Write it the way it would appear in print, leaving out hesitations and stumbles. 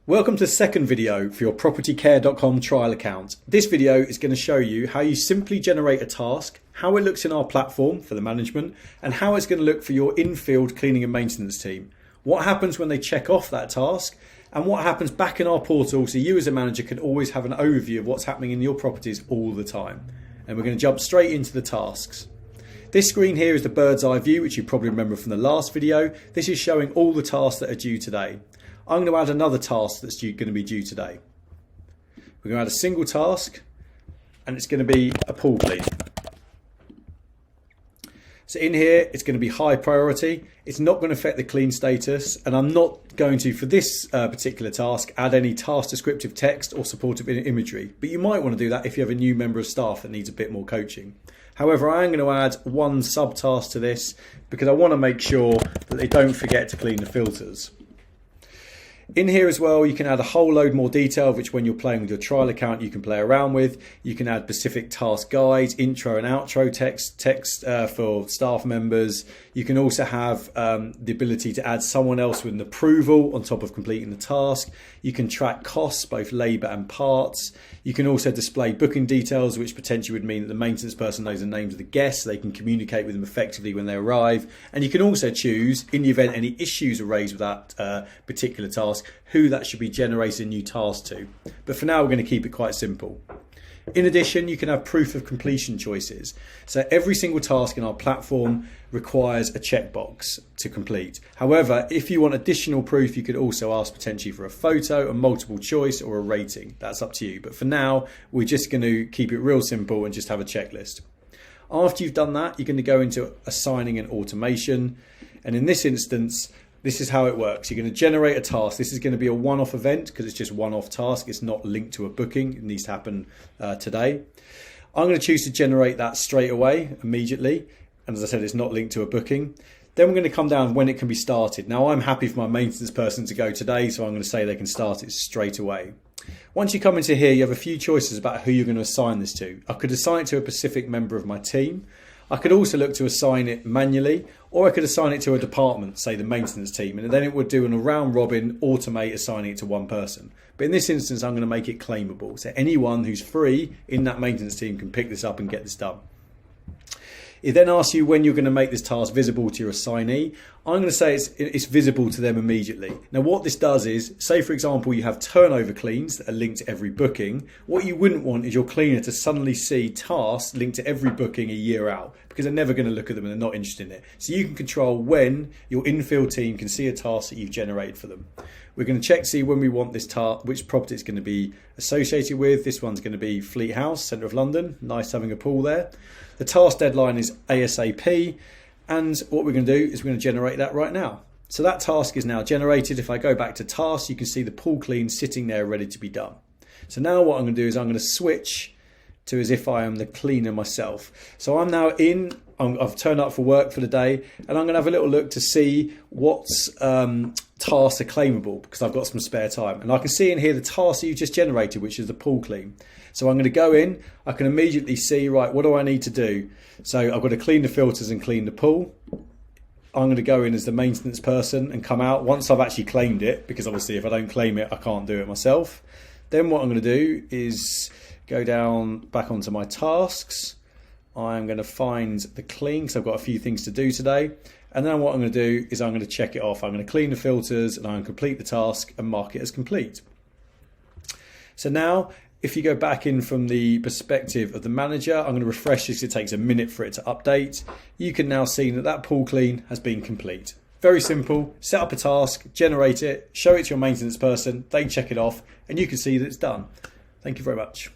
Welcome to the second video for your propertycare.com trial account. This video is going to show you how you simply generate a task, how it looks in our platform for the management, and how it's going to look for your in-field cleaning and maintenance team. What happens when they check off that task, and what happens back in our portal so you as a manager can always have an overview of what's happening in your properties all the time. And we're going to jump straight into the tasks. This screen here is the bird's eye view, which you probably remember from the last video. This is showing all the tasks that are due today. I'm going to add another task that's going to be due today. We're going to add a single task, and it's going to be a pool clean. So in here, it's going to be high priority. It's not going to affect the clean status, and I'm not going to, for this particular task, add any task descriptive text or supportive imagery. But you might want to do that if you have a new member of staff that needs a bit more coaching. However, I am going to add one subtask to this because I want to make sure that they don't forget to clean the filters. In here as well, you can add a whole load more detail, which when you're playing with your trial account, you can play around with. You can add specific task guides, intro and outro text for staff members. You can also have the ability to add someone else with an approval on top of completing the task. You can track costs, both labour and parts. You can also display booking details, which potentially would mean that the maintenance person knows the names of the guests. They can communicate with them effectively when they arrive. And you can also choose, in the event any issues are raised with that particular task, who that should be generating a new task to. But for now, we're going to keep it quite simple. In addition, you can have proof of completion choices. So every single task in our platform requires a checkbox to complete. However, if you want additional proof, you could also ask potentially for a photo, a multiple choice, or a rating. That's up to you. But for now, we're just going to keep it real simple and just have a checklist. After you've done that, you're going to go into assigning an automation. And in this instance, this is how it works. You're going to generate a task. This is going to be a one-off event because it's just one-off task. It's not linked to a booking. It needs to happen today. I'm going to choose to generate that straight away, immediately. And as I said, it's not linked to a booking. Then we're going to come down when it can be started. Now, I'm happy for my maintenance person to go today, so I'm going to say they can start it straight away. Once you come into here, you have a few choices about who you're going to assign this to. I could assign it to a specific member of my team. I could also look to assign it manually, or I could assign it to a department, say the maintenance team, and then it would do an round robin automate assigning it to one person. But in this instance, I'm going to make it claimable. So anyone who's free in that maintenance team can pick this up and get this done. It then asks you when you're going to make this task visible to your assignee. I'm going to say it's visible to them immediately. Now what this does is, say for example you have turnover cleans that are linked to every booking. What you wouldn't want is your cleaner to suddenly see tasks linked to every booking a year out, because they're never going to look at them and they're not interested in it. So you can control when your infield team can see a task that you've generated for them. We're going to check to see when we want this task, which property it's going to be associated with. This one's going to be Fleet House, centre of London. Nice having a pool there. The task deadline is ASAP, and what we're going to do is we're going to generate that right now. So that task is now generated. If I go back to tasks, you can see the pool clean sitting there ready to be done. So now what I'm going to do is I'm going to switch to as if I am the cleaner myself. So I'm now in, I've turned up for work for the day, and I'm going to have a little look to see what's tasks are claimable, because I've got some spare time. And I can see in here the task that you just generated, which is the pool clean. So I'm going to go in, I can immediately see, right, what do I need to do? So I've got to clean the filters and clean the pool. I'm going to go in as the maintenance person and come out once I've actually claimed it, because obviously if I don't claim it, I can't do it myself. Then what I'm going to do is go down back onto my tasks. I'm going to find the clean, because I've got a few things to do today. And then what I'm going to do is I'm going to check it off. I'm going to clean the filters and I'm going to complete the task and mark it as complete. So now, if you go back in from the perspective of the manager, I'm going to refresh this. It takes a minute for it to update. You can now see that that pool clean has been complete. Very simple. Set up a task, generate it, show it to your maintenance person, they check it off, and you can see that it's done. Thank you very much.